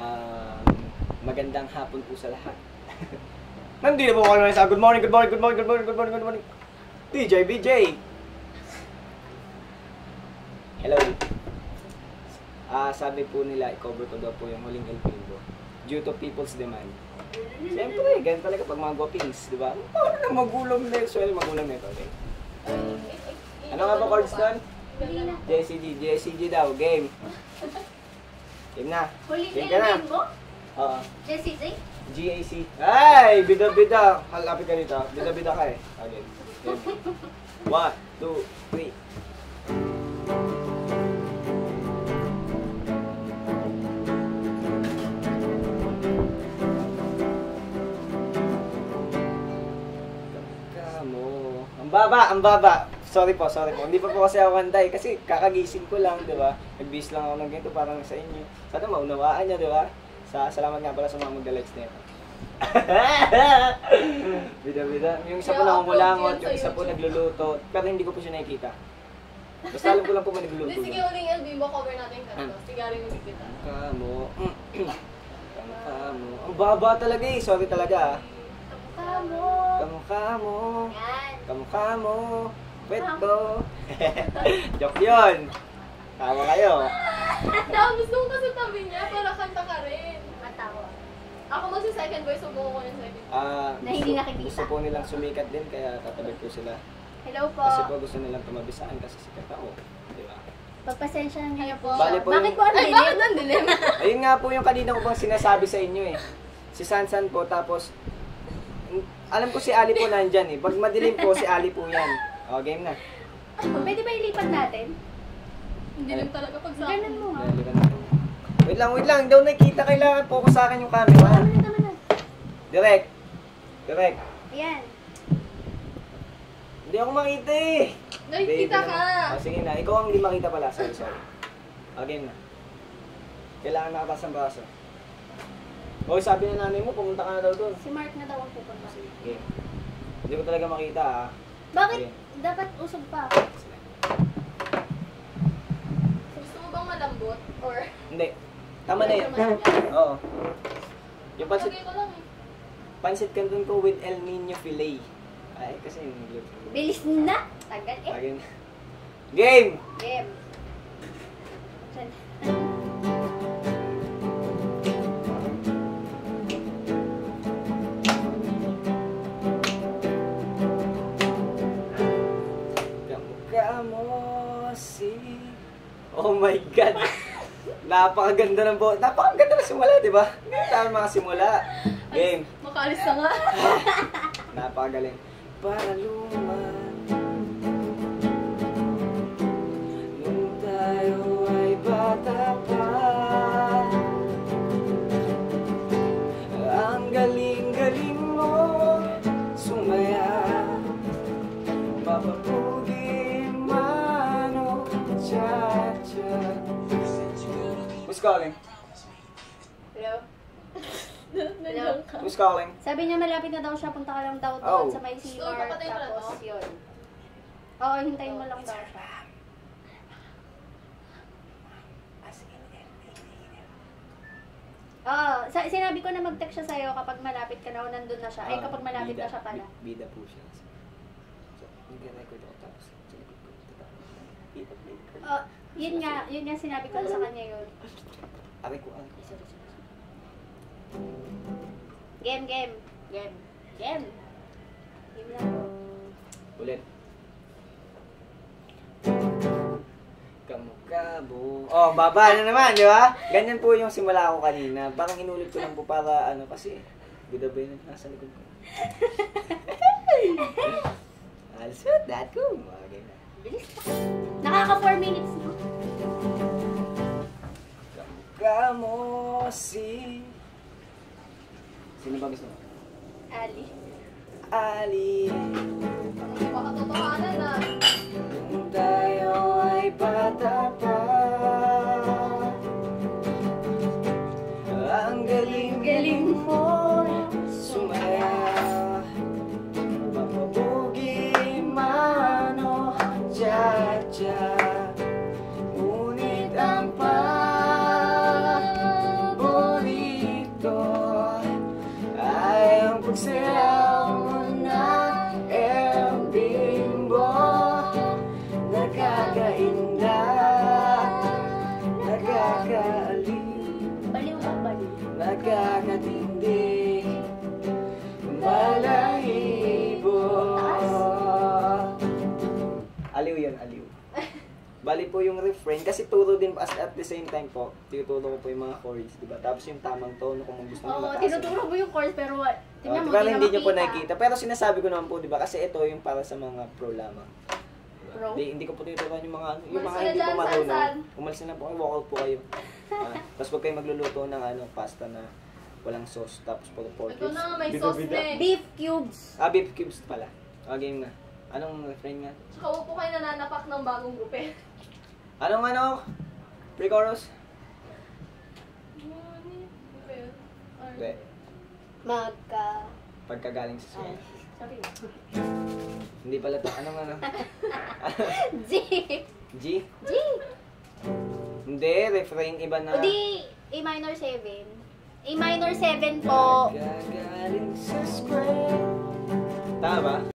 Um, Magandang hapon po sa lahat. Nandito po kayo sa good morning, good morning, good morning, good morning, good morning, good morning. DJ BJ. Hello. Sabi po nila, i-cover ko daw po yung huling El Pingo due to people's demand. Siyempre, ganun talaga pag mga guwapings, di ba? Paano na magulang na yun? Magulang na ito, okay? Ano nga ba chords doon? JCG daw, game. Game na. Huling Game ka na. game mo? Oo. JCJ? GAC. Ay! Bida-bida! Halapit ka dito. Bida-bida ka eh. Okay. Game. 1, 2, 3. Ang baba. Sorry po. Hindi pa po kasi ako kantay kasi kakagising ko lang, di ba? Nag-bis lang ako ng ganito parang sa inyo. Sana maunawaan niyo, di ba? Salamat nga pala sa mga mag-likes nito. Bida. Yung isa po nangungulangot, yung isa po nagluluto, pero hindi ko po siya nakikita. Basta alam ko lang po may nagluluto. Sige, uling LB mo, cover natin kanto. Sigari mo kita. Kamo. Ang baba talaga eh. Sorry talaga ah. Kamo. Yan. Kamo. Pweto. Joke yun. Tawa kayo. Gusto ko kasi tabi niya para kanta ka rin. Matawa. Ako magsi-second voice, subuko ko yung second. Na hindi nakikita. Gusto po nilang sumikat din kaya tatabi po sila. Hello po. Kasi po gusto nilang tumabi sa akin kasi sikat ako. Di ba? Pagpasensya niyo po. Bale po Bakit yung- po ang Ay, dilim? bakit ang dilim? Ayun nga po yung kanina ko pang sinasabi sa inyo eh. Si Sansan po tapos alam ko si Ali po nandyan eh. Pag madilim po si Ali po yan. O, game na. Pwede ba ilipat natin? Ang dilim talaga pag sa Ganun mo nga. Wait lang. Daw nakikita kailangan focus sa akin yung camera. Tama na. Direct. Ayan. Hindi ako makita eh. Nakikita Hindi, ka. Sige na. Ikaw ang hindi makita pala. Sorry. O, game na. Kailangan nakatas ang braso. O, sabi na nanay mo, pumunta ka na daw doon. Si Mark na daw ang pupunta. Game. Hindi ko talaga makita ah. Bakit? Okay. Dapat usog pa. Gusto mo bang malambot? Or... Hindi. Tama na yun. Oo. Yung pansit, Lagay ko lang eh. pansit canton ko with El Nino filet. Ay, kasi yung nagluto. Bilis na. Tagal eh. Again. Game! Game. Oh my God! Napakaganda ng buhok. Napakaganda na simula, di ba? Hindi tayo mga simula. Game. Makalis na nga. Napakagaling. Para luman nung tayo ay bata pa, ang galing-galing mo sumaya, mapapugin mano cha-cha. Who's calling? Hello? Nandiyan ka. Who's calling? Sabi niya malapit na daw siya. Punta ka lang daw Oh. doon sa may CR. So, papatay mo na Tapos to? yun. Oo, hintayin mo lang daw siya. Oo, sinabi ko na mag-text siya sa'yo kapag malapit ka na o nandun na siya. Ay, kapag malapit na siya pala. Bida po siya. So, nag-record ako tapos sa likod ko. Yun nga sinabi ko sa kanya yun. Aray ko. Game. Game lang. Ulit. Kamukabo. Oh, baba na naman, di ba? Ganyan po yung simula ko kanina. Parang inulit ko lang po para ano kasi bida-bida na nasa likod ko. I'll shoot that ko. Okay na. Bilis pa. Nakaka 4 minutes no? Kamukamo si... Sino ba gusto mo? Ali. Ali. Baka totohanan na. Nung tayo ay bata pa, ang galing-galing mo sumaya, mapabugi mano cha-cha. Ngunit ang pagbuli Baliw ba? Baliw. Nagkakatindi balahibo. Aliw yun, aliw. Bali po yung refrain, kasi turo din at the same time po, tinuturo ko po yung mga chords, diba? Tapos yung tamang tono kung gusto nyo Oo, mataas. tinuturo mo yung chords pero tingnan mo, Pero di na hindi nyo po makita. nakikita. Pero sinasabi ko naman po, diba? Kasi ito yung para sa mga pro lamang. Diba? Pro? Hindi ko po tinuturuan yung mga Umalis hindi na po dyan, marunong. San-San. Umalis na po kayo, walk out po kayo. Tapos huwag kayo magluluto ng pasta na walang sauce, tapos puro pork Ito ribs. na, may sauce na eh. Beef cubes. Beef cubes pala. Game na. Anong refrain nga? Tsaka huwag po kayo nananapak ng bagong grupe. Anong pre-chorus? Hindi. Pagkagaling sa school. Sorry. Hindi pala to. Anong G. G? G. Hindi, refrain iba na. O di, A minor 7. A minor 7 po. Pagkagaling sa school. Tama ba?